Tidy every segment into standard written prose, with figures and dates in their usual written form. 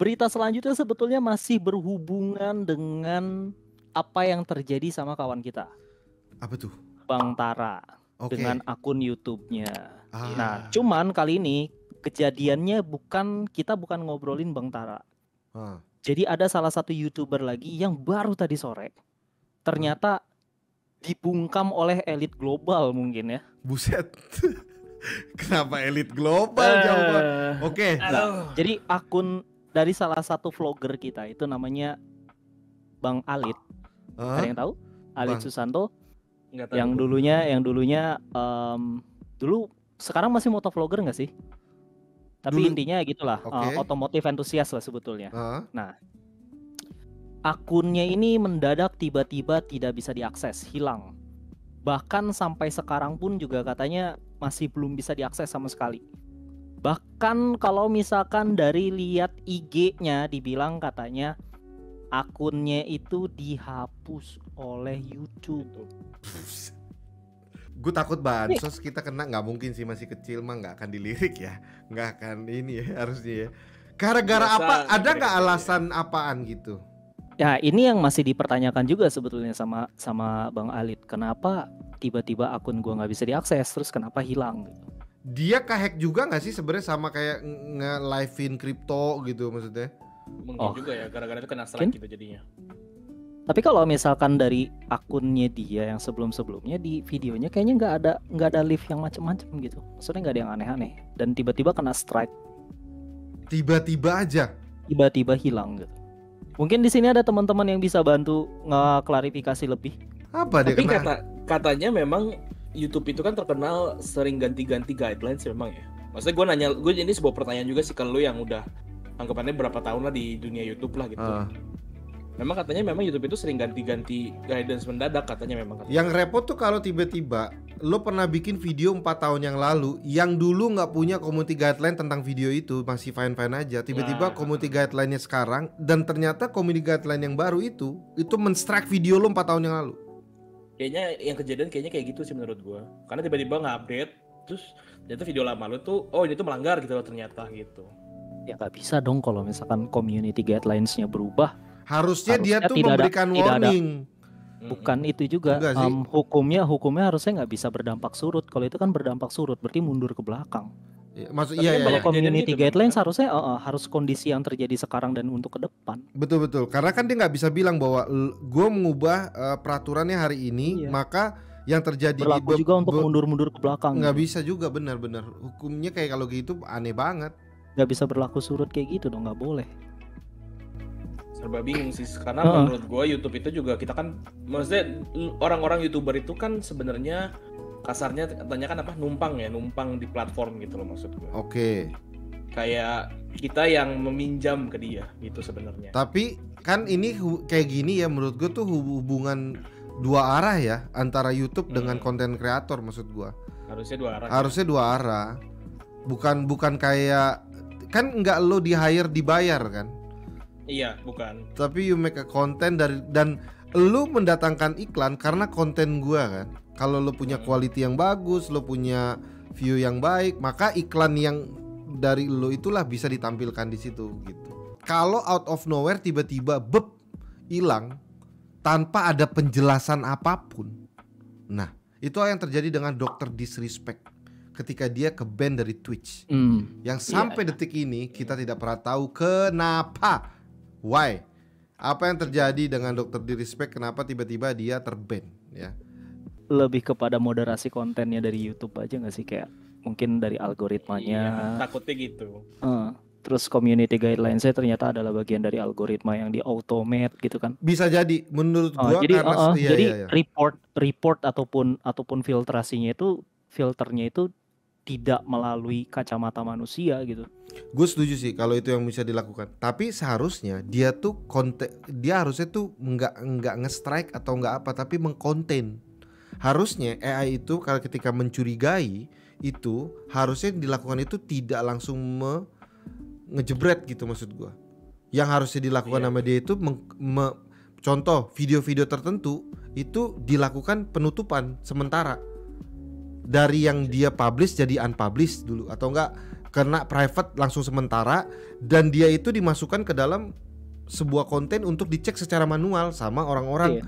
berita selanjutnya sebetulnya masih berhubungan dengan apa yang terjadi sama kawan kita, Apa tuh? Bang Tara, Oke. dengan akun YouTube-nya. Nah, Ah. cuman kali ini kejadiannya kita bukan ngobrolin Bang Tara. Ah. Jadi ada salah satu YouTuber lagi yang baru tadi sore ternyata dibungkam oleh elit global mungkin ya. Buset. Kenapa elit global jawaban? Oke. Nah, jadi akun dari salah satu vlogger kita itu namanya Bang Alit. Ada yang tahu? Alit Bang. Susanto. Nggak tahu. Yang dulunya dulu sekarang masih motovlogger nggak sih? Tapi Dulu, intinya gitulah, otomotif entusias lah sebetulnya. Nah, akunnya ini mendadak tiba-tiba tidak bisa diakses, hilang. Bahkan sampai sekarang pun juga katanya masih belum bisa diakses sama sekali. Bahkan kalau misalkan dari lihat IG-nya dibilang katanya akunnya itu dihapus oleh YouTube. Gue takut bansos kita kena, nggak mungkin sih, masih kecil mah nggak akan dilirik ya, nggak akan ini ya harusnya ya. Gara-gara apa? Ada nggak alasan apaan gitu? Ya ini yang masih dipertanyakan juga sebetulnya sama Bang Alit. Kenapa tiba-tiba akun gua nggak bisa diakses, terus kenapa hilang gitu? Dia kehack juga nggak sih sebenarnya, sama kayak nge-live-in kripto gitu maksudnya? Mungkin juga ya, gara-gara itu kena strike gitu jadinya. Tapi kalau misalkan dari akunnya dia yang sebelumnya di videonya kayaknya nggak ada live yang macam-macam gitu. Maksudnya nggak ada yang aneh-aneh. Dan tiba-tiba kena strike. Tiba-tiba aja. Tiba-tiba hilang gitu. Mungkin di sini ada teman-teman yang bisa bantu ngeklarifikasi lebih. Apa dia? Tapi katanya memang YouTube itu kan terkenal sering ganti-ganti guidelines memang ya. Maksudnya gue ini sebuah pertanyaan juga sih ke lu yang udah anggapannya berapa tahun lah di dunia YouTube lah gitu. Memang katanya memang YouTube itu sering ganti-ganti guidance mendadak katanya memang. Yang repot tuh kalau tiba-tiba lo pernah bikin video 4 tahun yang lalu, yang dulu nggak punya community guideline tentang video itu masih fine-fine aja. Tiba-tiba community guideline-nya sekarang, dan ternyata community guideline yang baru itu men-strike video lo 4 tahun yang lalu. Kayaknya yang kejadian kayak gitu sih menurut gua. Karena tiba-tiba nge-update, terus ternyata video lama lo tuh, oh ini tuh melanggar gitu loh ternyata gitu. Ya nggak bisa dong kalau misalkan community guidelines-nya berubah. Harusnya dia tuh memberikan warning. Bukan itu juga, hukumnya harusnya nggak bisa berdampak surut. Kalau itu kan berdampak surut, berarti mundur ke belakang. Kalau community guidelines harusnya harus kondisi yang terjadi sekarang dan untuk ke depan. Betul. Karena kan dia nggak bisa bilang bahwa gue mengubah peraturannya hari ini, maka yang terjadi berlaku juga untuk mundur ke belakang. Nggak bisa juga, benar-benar. Hukumnya kayak kalau gitu aneh banget. Nggak bisa berlaku surut kayak gitu dong, nggak boleh. Serba bingung sih, karena menurut gue YouTube itu juga kita kan, maksudnya orang-orang YouTuber itu kan sebenarnya kasarnya katanya kan numpang di platform gitu loh maksud gue. Oke. Kayak kita yang meminjam ke dia gitu sebenarnya. Tapi kan ini kayak gini ya, menurut gue tuh hubungan dua arah ya antara YouTube dengan konten kreator, maksud gue. Harusnya dua arah. Bukan kayak kan nggak lo di-hire dibayar kan? Iya, bukan. Tapi you make a content dan lu mendatangkan iklan karena konten gua kan. Kalau lu punya quality yang bagus, lu punya view yang baik, maka iklan yang dari lu itulah bisa ditampilkan di situ gitu. Kalau out of nowhere tiba-tiba hilang tanpa ada penjelasan apapun. Nah, itu yang terjadi dengan Dr. Disrespect ketika dia ke-ban dari Twitch. Yang sampai detik ini kita tidak pernah tahu kenapa. Why? Apa yang terjadi dengan Dr. Disrespect? Kenapa tiba-tiba dia ter-ban ya? Lebih kepada moderasi kontennya dari YouTube aja nggak sih, kayak mungkin dari algoritmanya. Iya, takutnya gitu. Terus community guidelines-nya ternyata adalah bagian dari algoritma yang di automate gitu kan? Bisa jadi, menurut gua jadi, karena jadi report ataupun filternya itu tidak melalui kacamata manusia gitu. Gue setuju sih kalau itu yang bisa dilakukan. Tapi seharusnya dia harusnya tuh nggak nge-strike atau nggak apa, tapi mengkonten. Harusnya AI itu kalau ketika mencurigai itu harusnya dilakukan itu tidak langsung ngejebret gitu, maksud gue. Yang harusnya dilakukan sama dia itu contoh video-video tertentu itu dilakukan penutupan sementara. Dari yang dia publish jadi unpublish dulu, atau enggak kena private langsung sementara, dan dia itu dimasukkan ke dalam sebuah konten untuk dicek secara manual sama orang-orang.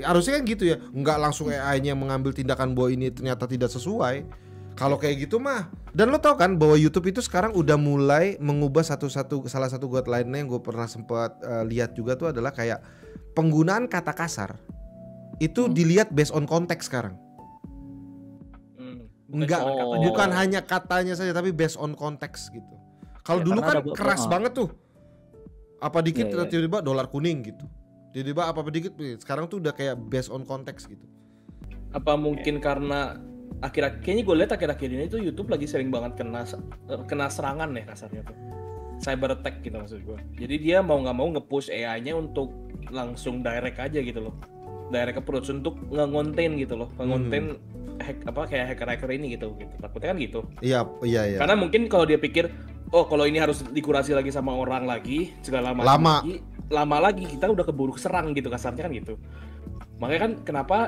Harusnya kan gitu ya, nggak langsung AI-nya mengambil tindakan bahwa ini ternyata tidak sesuai. Kalau kayak gitu mah, dan lo tau kan bahwa YouTube itu sekarang udah mulai mengubah salah satu guideline-nya yang gue pernah sempat lihat juga tuh adalah kayak penggunaan kata kasar itu dilihat based on konteks sekarang. Bukan hanya katanya saja, tapi based on konteks gitu. Kalau dulu kan keras banget tuh, apa dikit tiba-tiba dolar kuning gitu, tiba-tiba apa dikit. Sekarang tuh udah kayak based on konteks gitu. Apa mungkin karena kayaknya gue lihat akhir-akhir ini tuh YouTube lagi sering banget kena serangan ya kasarnya tuh, cyber attack gitu maksud gue. Jadi dia mau nggak mau nge-push AI-nya untuk langsung direct aja gitu loh, direct approach untuk nge-contain gitu loh, nge-contain kayak hacker ini gitu. Takutnya kan gitu. Iya. Karena mungkin kalau dia pikir, oh kalau ini harus dikurasi lagi sama orang lagi segala macam lama lagi kita udah keburu serang gitu kasarnya kan gitu. Makanya kan kenapa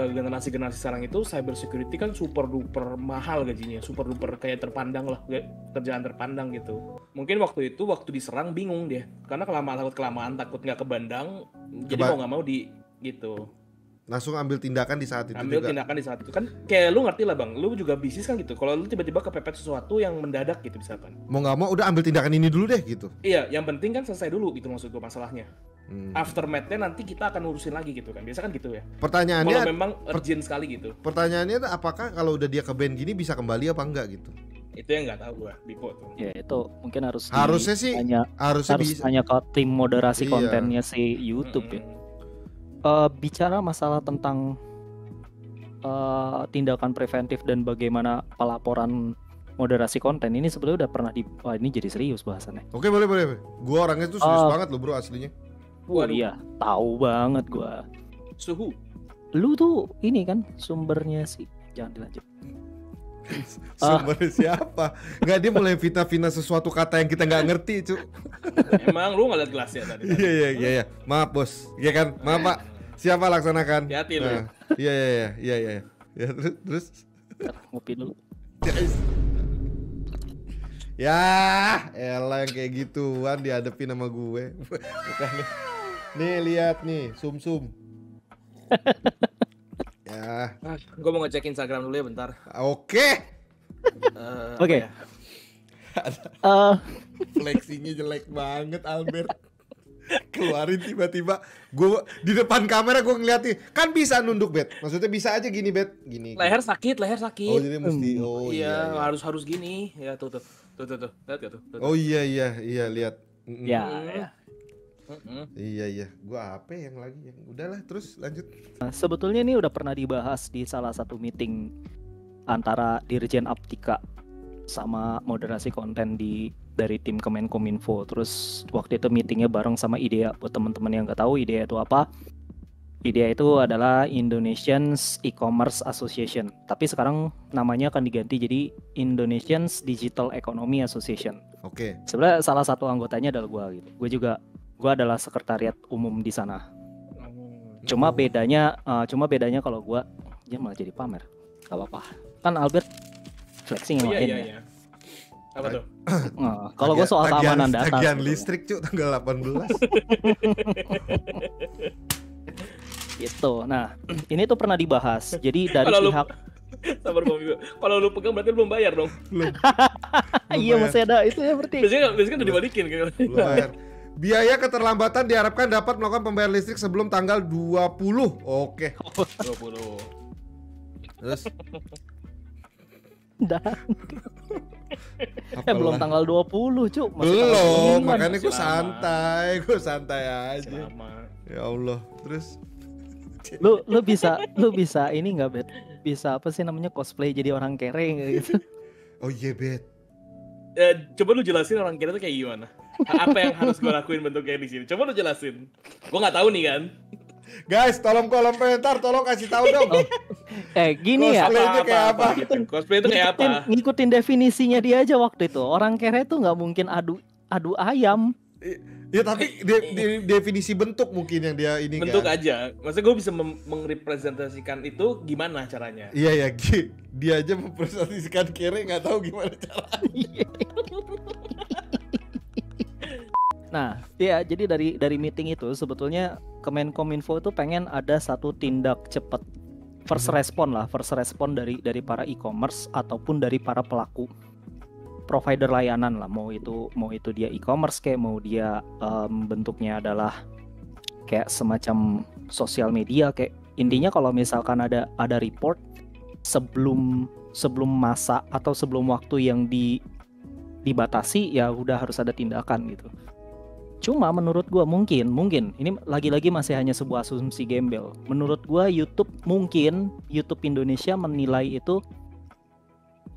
generasi sekarang itu cyber security kan super duper mahal gajinya, super duper kayak terpandang lah, kerjaan terpandang gitu. Mungkin waktu diserang bingung dia, karena kelamaan takut nggak kebandang, jadi mau nggak mau gitu. Langsung ambil tindakan di saat itu tindakan di saat itu kan kayak lu ngerti lah bang, lu juga bisnis kan gitu. Kalau lu tiba-tiba kepepet sesuatu yang mendadak gitu misalkan, mau nggak mau udah ambil tindakan ini dulu deh gitu. Iya, yang penting kan selesai dulu gitu maksud gue masalahnya. Aftermath-nya nanti kita akan urusin lagi gitu kan, biasa kan gitu ya. Pertanyaannya kalau memang urgent sekali gitu. Pertanyaannya apakah kalau udah dia ke band gini bisa kembali apa enggak gitu? Itu yang nggak tahu gua, Bipo tuh. Ya itu mungkin harusnya sih harus tanya ke tim moderasi kontennya si YouTube ya. Bicara masalah tentang tindakan preventif dan bagaimana pelaporan moderasi konten ini sebetulnya udah pernah ini jadi serius bahasannya. Oke, boleh. Gua orangnya tuh serius banget loh bro aslinya. Iya, tahu banget gua. Suhu. Lu tuh ini kan sumbernya sih. Jangan dilanjut. Sumbernya siapa? Nggak, dia mulai fitnah sesuatu kata yang kita nggak ngerti, cu. Emang lu nggak liat gelasnya tadi? Iya. Maaf bos. Iya kan? Maaf pak. Siapa laksanakan? Hati-hati lu. Iya. Ya terus. Ngopi dulu. Ya, elah yang kayak gituan dihadapin sama gue. Bukan. Nih lihat nih, sum. Ya. Gue mau ngecek Instagram dulu ya bentar. Oke. Oke. Flexinya jelek banget Albert. Keluarin tiba-tiba gue di depan kamera gue ngeliatin, kan bisa nunduk Bet, maksudnya bisa aja gini Bet, gini. Leher sakit. Oh jadi mesti, iya. harus gini, ya tuh, lihat gak tuh? Oh iya lihat. Ya. Iya, gue apa yang lagi yang udahlah terus lanjut. Sebetulnya ini udah pernah dibahas di salah satu meeting antara Dirjen Aptika sama moderasi konten dari tim Kemenkominfo. Terus waktu itu meetingnya bareng sama IDEA. Buat teman-teman yang nggak tahu IDEA itu apa, IDEA itu adalah Indonesian E-commerce Association. Tapi sekarang namanya akan diganti jadi Indonesian Digital Economy Association. Oke. Sebenarnya salah satu anggotanya adalah gue gitu. Gue adalah sekretariat umum di sana. Cuma bedanya kalau gue dia malah jadi pamer. Gak apa-apa. Kan Albert flexing yang lain ya. Apa tuh? Kalau gue soal keamanan data. Tagihan listrik cu tanggal 18. Gitu. Nah, ini tuh pernah dibahas. Jadi dari pihak sabar Bang. Kalau lu pegang berarti belum bayar dong. Iya masih ada itu ya berarti. Biasanya kan udah dibalikin kan. Bayar. Biaya keterlambatan diharapkan dapat melakukan pembayaran listrik sebelum tanggal 20. Oke. 20. Terus belum tanggal 20, Cuk. Belum, makanya gue santai aja. Selama. Ya Allah, terus lu bisa ini enggak, Bet? Bisa apa sih namanya cosplay jadi orang kere gitu. Oh iya, Bet. Coba lu jelasin orang kere itu kayak gimana? Apa yang harus gue lakuin bentuknya di sini? Coba lu jelasin. Gue nggak tahu nih kan. Guys, tolong kolom komentar, tolong kasih tahu dong. Gini ya. Cosplay itu kayak apa? Gitu. Cosplay itu kayak apa? Ngikutin definisinya dia aja waktu itu. Orang kere tuh nggak mungkin adu ayam. Ya tapi definisi bentuk mungkin yang dia ini bentuk kan. aja. Maksudnya gue bisa merepresentasikan itu gimana caranya? Iya ya, dia aja mempresentasikan kere nggak tahu gimana caranya. Nah, ya jadi dari meeting itu sebetulnya Kemenkominfo itu pengen ada satu tindak cepat first respon dari para e-commerce ataupun dari para pelaku provider layanan lah, mau itu dia e-commerce kayak mau dia bentuknya adalah kayak semacam sosial media kayak intinya kalau misalkan ada report sebelum masa atau sebelum waktu yang dibatasi ya udah harus ada tindakan gitu. Cuma menurut gua mungkin ini lagi-lagi masih hanya sebuah asumsi gembel. Menurut gua YouTube Indonesia menilai itu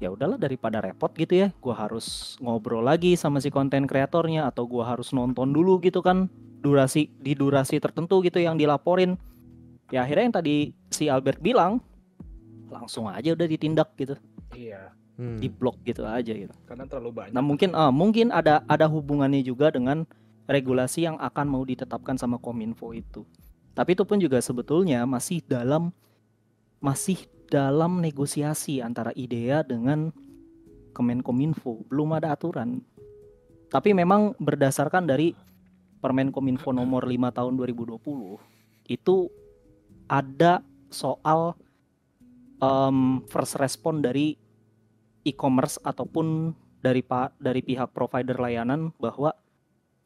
ya udahlah daripada repot gitu ya, gua harus ngobrol lagi sama si konten kreatornya atau gua harus nonton dulu gitu kan durasi tertentu gitu yang dilaporin. Ya akhirnya yang tadi si Albert bilang langsung aja udah ditindak gitu. Iya. Di blok gitu aja gitu. Karena terlalu banyak. Nah mungkin ada hubungannya juga dengan regulasi yang akan mau ditetapkan sama Kominfo itu. Tapi itu pun juga sebetulnya masih dalam negosiasi antara IDEA dengan Kemenkominfo, belum ada aturan. Tapi memang berdasarkan dari Permen Kominfo nomor 5 tahun 2020 itu ada soal first respon dari e-commerce ataupun dari pihak provider layanan bahwa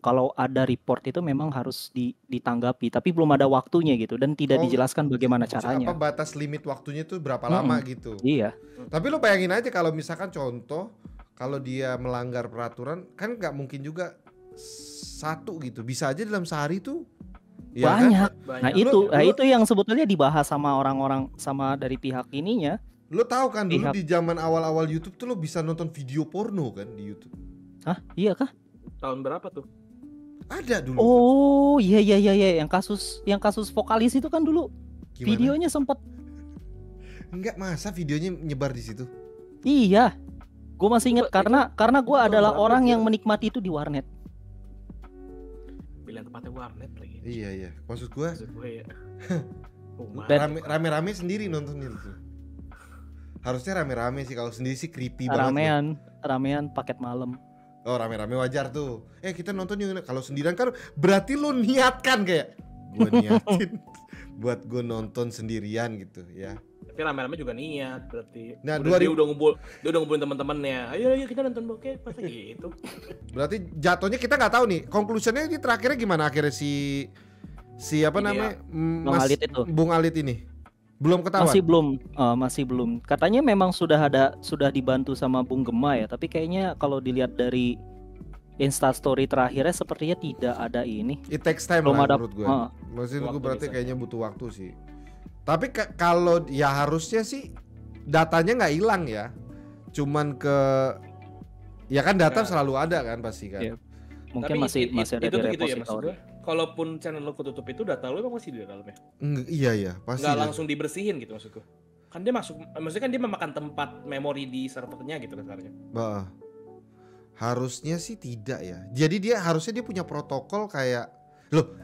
kalau ada report itu memang harus ditanggapi, tapi belum ada waktunya gitu dan tidak dijelaskan bagaimana caranya. Apa batas limit waktunya itu berapa lama gitu? Iya. Tapi lo bayangin aja kalau misalkan contoh kalau dia melanggar peraturan kan nggak mungkin juga satu gitu, bisa aja dalam sehari tuh banyak. Kan? Nah itu yang sebetulnya dibahas sama orang-orang sama dari pihak ininya. Lo tahu kan dulu di zaman awal-awal YouTube tuh lo bisa nonton video porno kan di YouTube. Hah? Iya kah? Tahun berapa tuh? Ada dulu. Oh iya yang kasus vokalis itu kan dulu. Gimana? Videonya sempat. Enggak, masa videonya nyebar di situ? Iya. Gue masih inget karena gue adalah orang yang menikmati itu di warnet. Bilang tempatnya warnet lagi. Iya. Maksud gue ya. Rame-rame sendiri nontonin tuh. Harusnya rame-rame sih, kalau sendiri sih creepy banget. Ramean paket malam. Oh, rame-rame wajar tuh. Kita nonton yang kalau sendirian kan berarti lo niatkan kayak gue niatin buat gue nonton sendirian gitu ya. Tapi rame-rame juga niat berarti. Nah, dia udah ngumpulin teman-temannya. Ayo kita nonton bokep pas gitu. Berarti jatuhnya kita nggak tahu nih. Conclusionnya ini terakhirnya gimana akhirnya si apa namanya? Bung Alit ini. Belum ketahuan. Masih belum. Katanya memang sudah dibantu sama Bung Gema ya, tapi kayaknya kalau dilihat dari Instastory terakhirnya sepertinya tidak ada ini. It takes time lah menurut gue. Maksudnya gue berarti kayaknya butuh waktu sih. Tapi kalau ya harusnya sih datanya nggak hilang ya. Cuman ya kan data selalu ada kan pasti kan. Ya. Mungkin masih ada di repository. Kalaupun channel lo ketutup itu data lo emang masih di dalamnya? Iya pasti. Nggak langsung dibersihin gitu maksudku. Kan dia maksudnya kan dia memakan tempat memori di servernya gitu kasarnya. Harusnya sih tidak ya. Jadi harusnya dia punya protokol kayak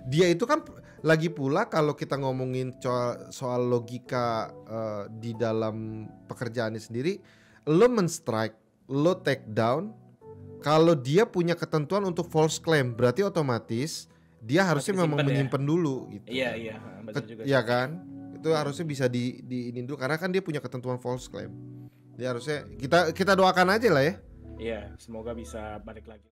dia itu kan lagi pula kalau kita ngomongin soal logika di dalam pekerjaannya sendiri, lo men-strike, lo take down kalau dia punya ketentuan untuk false claim, berarti otomatis dia harusnya memang menyimpan dulu gitu. Iya, betul juga. Iya kan? Itu harusnya bisa ini dulu karena kan dia punya ketentuan false claim. Dia harusnya kita doakan aja lah ya. Iya, semoga bisa balik lagi.